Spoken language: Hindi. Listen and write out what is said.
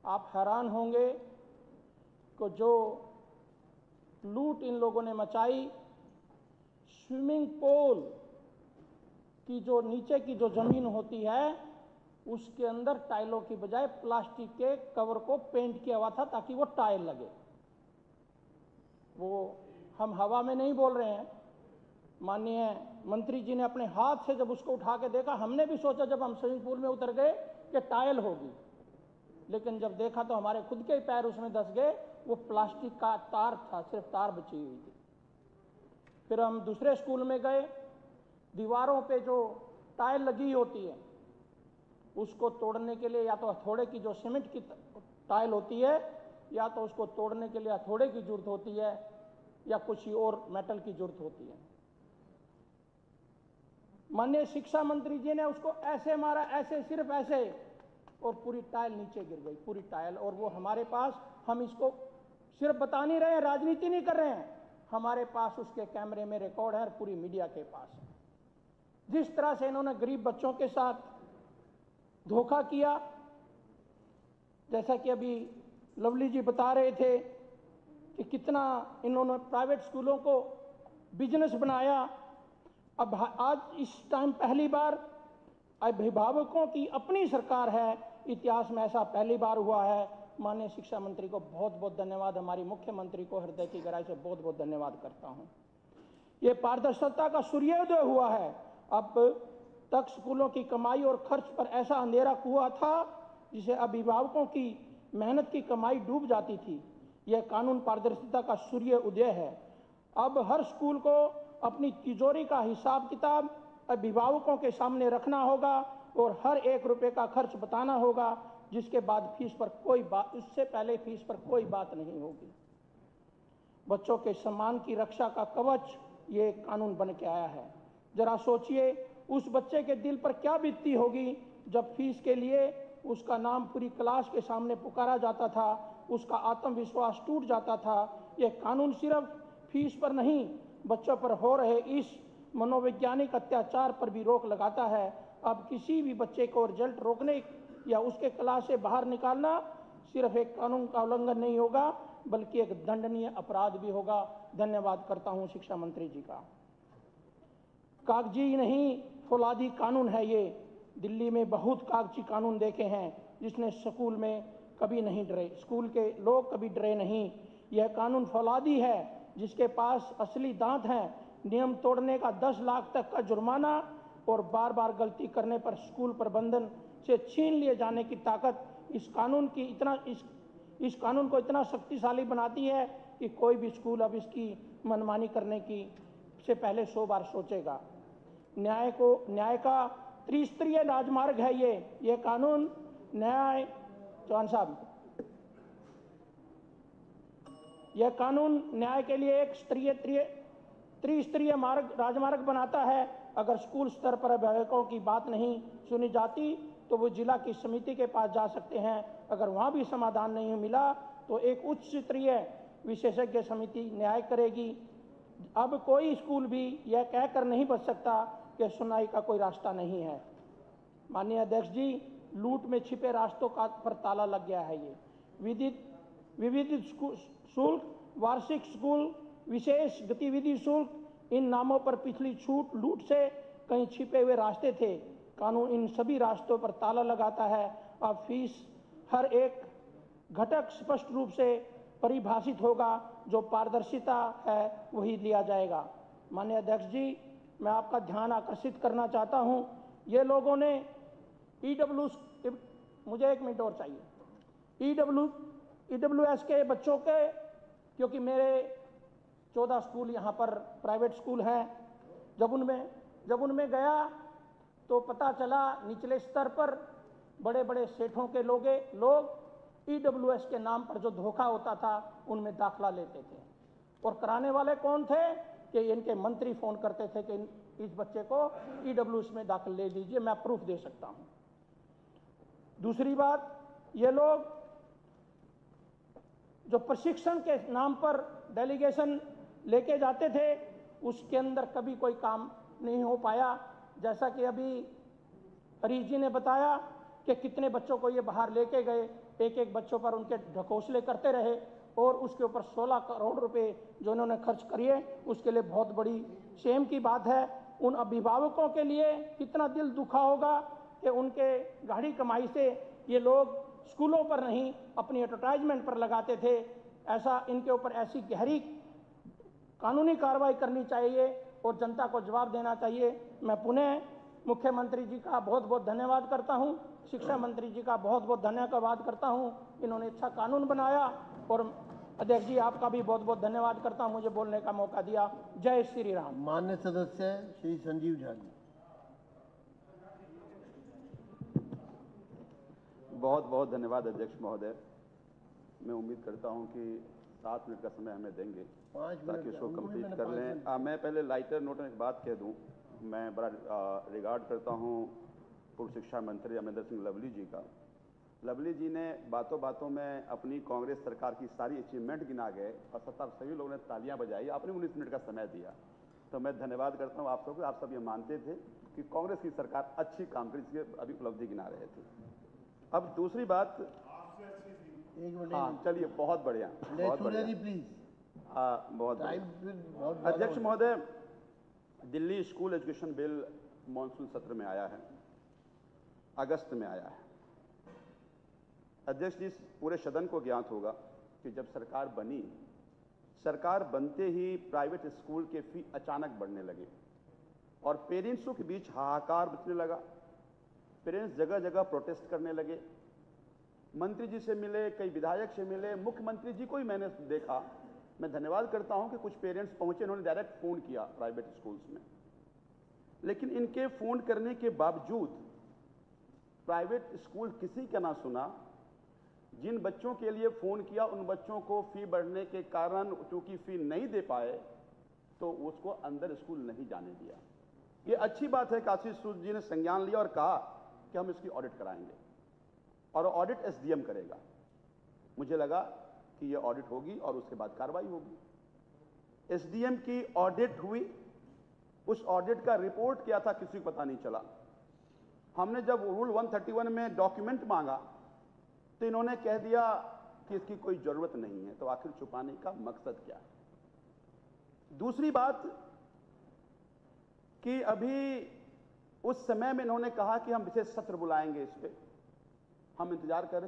आप हैरान होंगे कि जो लूट इन लोगों ने मचाई, स्विमिंग पूल की जो नीचे की जो ज़मीन होती है उसके अंदर टाइलों की बजाय प्लास्टिक के कवर को पेंट किया हुआ था ताकि वो टाइल लगे। वो हम हवा में नहीं बोल रहे हैं। माननीय मंत्री जी ने अपने हाथ से जब उसको उठा के देखा, हमने भी सोचा जब हम स्विमिंग पूल में उतर गए कि टाइल होगी, लेकिन जब देखा तो हमारे खुद के पैर उसमें धंस गए। वो प्लास्टिक का तार था, सिर्फ तार बची हुई थी। फिर हम दूसरे स्कूल में गए, दीवारों पे जो टाइल लगी होती है उसको तोड़ने के लिए या तो हथौड़े की, जो सीमेंट की टाइल होती है, या तो उसको तोड़ने के लिए हथौड़े की जरूरत होती है या कुछ और मेटल की जरूरत होती है। माननीय शिक्षा मंत्री जी ने उसको ऐसे मारा, ऐसे, सिर्फ ऐसे, और पूरी टाइल नीचे गिर गई, पूरी टाइल। और वो हमारे पास, हम इसको सिर्फ बता नहीं रहे हैं, राजनीति नहीं कर रहे हैं, हमारे पास उसके कैमरे में रिकॉर्ड है और पूरी मीडिया के पास है। जिस तरह से इन्होंने गरीब बच्चों के साथ धोखा किया, जैसा कि अभी लवली जी बता रहे थे कि कितना इन्होंने प्राइवेट स्कूलों को बिजनेस बनाया। अब आज इस टाइम पहली बार अभिभावकों की अपनी सरकार है, इतिहास में ऐसा पहली बार हुआ है। माननीय शिक्षा मंत्री को बहुत बहुत धन्यवाद, हमारी मुख्यमंत्री को हृदय की गहराई से बहुत बहुत धन्यवाद करता हूं। ये पारदर्शिता का सूर्योदय हुआ है। अब तक स्कूलों की कमाई और खर्च पर ऐसा अंधेरा हुआ था जिसे अभिभावकों की मेहनत की कमाई डूब जाती थी। यह कानून पारदर्शिता का सूर्य उदय है। अब हर स्कूल को अपनी तिजोरी का हिसाब किताब अभिभावकों के सामने रखना होगा और हर 1 रुपये का खर्च बताना होगा, जिसके बाद फीस पर कोई बात, उससे पहले फीस पर कोई बात नहीं होगी। बच्चों के सम्मान की रक्षा का कवच ये कानून बन के आया है। जरा सोचिए उस बच्चे के दिल पर क्या बीतती होगी जब फीस के लिए उसका नाम पूरी क्लास के सामने पुकारा जाता था, उसका आत्मविश्वास टूट जाता था। यह कानून सिर्फ फीस पर नहीं, बच्चों पर हो रहे इस मनोवैज्ञानिक अत्याचार पर भी रोक लगाता है। अब किसी भी बच्चे को रिजल्ट रोकने या उसके क्लास से बाहर निकालना सिर्फ एक कानून का उल्लंघन नहीं होगा, बल्कि एक दंडनीय अपराध भी होगा। धन्यवाद करता हूं शिक्षा मंत्री जी का। कागजी नहीं, फौलादी कानून है ये। दिल्ली में बहुत कागजी कानून देखे हैं, जिसने स्कूल में कभी नहीं डरे, स्कूल के लोग कभी डरे नहीं। यह कानून फौलादी है, जिसके पास असली दांत हैं। नियम तोड़ने का 10 लाख तक का जुर्माना और बार बार गलती करने पर स्कूल प्रबंधन से छीन लिए जाने की ताकत इस कानून को इतना शक्तिशाली बनाती है कि कोई भी स्कूल अब इसकी मनमानी करने की से पहले 100 बार सोचेगा। न्याय का त्रिस्तरीय राजमार्ग है ये कानून। न्याय, चौहान साहब, यह कानून न्याय के लिए एक त्रिस्तरीय राजमार्ग बनाता है। अगर स्कूल स्तर पर अभिभावकों की बात नहीं सुनी जाती तो वो जिला की समिति के पास जा सकते हैं। अगर वहां भी समाधान नहीं मिला तो एक उच्च स्तरीय विशेषज्ञ समिति न्याय करेगी। अब कोई स्कूल भी यह कहकर नहीं बच सकता कि सुनवाई का कोई रास्ता नहीं है। माननीय अध्यक्ष जी, लूट में छिपे रास्तों पर ताला लग गया है। ये विविध शुल्क, वार्षिक शुल्क, विशेष गतिविधि शुल्क, इन नामों पर पिछली छूट लूट से कहीं छिपे हुए रास्ते थे। कानून इन सभी रास्तों पर ताला लगाता है। अब फीस हर एक घटक स्पष्ट रूप से परिभाषित होगा, जो पारदर्शिता है वही लिया जाएगा। माननीय अध्यक्ष जी, मैं आपका ध्यान आकर्षित करना चाहता हूं, ये लोगों ने मुझे 1 मिनट और चाहिए। EWS के बच्चों के, क्योंकि मेरे 14 स्कूल यहाँ पर प्राइवेट स्कूल हैं, जब उनमें गया तो पता चला निचले स्तर पर बड़े बड़े सेठों के लोग EWS के नाम पर जो धोखा होता था उनमें दाखला लेते थे। और कराने वाले कौन थे कि इनके मंत्री फोन करते थे कि इस बच्चे को EWS में दाखिल ले लीजिए, मैं प्रूफ दे सकता हूं। दूसरी बात, ये लोग जो प्रशिक्षण के नाम पर डेलीगेशन लेके जाते थे उसके अंदर कभी कोई काम नहीं हो पाया। जैसा कि अभी हरीश जी ने बताया कि कितने बच्चों को ये बाहर लेके गए, एक एक बच्चों पर उनके ढकोसले करते रहे और उसके ऊपर 16 करोड़ रुपए जो उन्होंने खर्च किए, उसके लिए बहुत बड़ी शेम की बात है। उन अभिभावकों के लिए कितना दिल दुखा होगा कि उनके गाढ़ी कमाई से ये लोग स्कूलों पर नहीं अपनी एडवर्टाइजमेंट पर लगाते थे। ऐसा इनके ऊपर ऐसी गहरी कानूनी कार्रवाई करनी चाहिए और जनता को जवाब देना चाहिए। मैं पुनः मुख्यमंत्री जी का बहुत बहुत धन्यवाद करता हूं, शिक्षा मंत्री जी का बहुत बहुत धन्यवाद करता हूं, इन्होंने अच्छा कानून बनाया। और अध्यक्ष जी आपका भी बहुत बहुत धन्यवाद करता हूं, मुझे बोलने का मौका दिया। जय श्री राम। माननीय सदस्य श्री संजीव झा जी। बहुत बहुत धन्यवाद अध्यक्ष महोदय। मैं उम्मीद करता हूं कि 7 मिनट का समय हमें देंगे 5 ताकि मिनट उसको का, कंप्लीट कर लें। मैं पहले लाइटर नोट में एक बात कह दूं, मैं बड़ा रिगार्ड करता हूं पूर्व शिक्षा मंत्री अमरिंदर सिंह लवली जी का। लवली जी ने बातों बातों में अपनी कांग्रेस सरकार की सारी अचीवमेंट गिना गए और सभी लोगों ने तालियां बजाई। आपने 19 मिनट का समय दिया, तो मैं धन्यवाद करता हूं आप सबको। आप सब ये मानते थे कि कांग्रेस की सरकार अच्छी काम करी, इसलिए अभी उपलब्धि गिना रहे थे। अब दूसरी बात, हाँ चलिए, बहुत बढ़िया, बहुत बढ़िया प्लीज। बहुत बढ़िया। अध्यक्ष महोदय, Delhi school education bill monsoon सत्र में आया है, अगस्त में आया है। अध्यक्ष जी, पूरे सदन को ज्ञात होगा कि जब सरकार बनी, सरकार बनते ही प्राइवेट स्कूल के फी अचानक बढ़ने लगे और पेरेंट्सों के बीच हाहाकार मचने लगा। पेरेंट्स जगह जगह प्रोटेस्ट करने लगे। मंत्री जी से मिले, कई विधायक से मिले, मुख्यमंत्री जी को ही मैंने देखा। मैं धन्यवाद करता हूं कि कुछ पेरेंट्स पहुंचे, उन्होंने डायरेक्ट फोन किया प्राइवेट स्कूल्स में। लेकिन इनके फोन करने के बावजूद प्राइवेट स्कूल किसी का ना सुना। जिन बच्चों के लिए फोन किया उन बच्चों को फी बढ़ने के कारण चूंकि फी नहीं दे पाए तो उसको अंदर स्कूल नहीं जाने दिया। ये अच्छी बात है कि आशीष सूद जी ने संज्ञान लिया और कहा कि हम इसकी ऑडिट कराएंगे और ऑडिट एसडीएम करेगा। मुझे लगा कि ये ऑडिट होगी और उसके बाद कार्रवाई होगी। एसडीएम की ऑडिट हुई, उस ऑडिट का रिपोर्ट क्या था किसी को पता नहीं चला। हमने जब रूल 131 में डॉक्यूमेंट मांगा तो इन्होंने कह दिया कि इसकी कोई जरूरत नहीं है। तो आखिर छुपाने का मकसद क्या है? दूसरी बात कि अभी उस समय में इन्होंने कहा कि हम विशेष सत्र बुलाएंगे, इस पे हम इंतजार कर रहे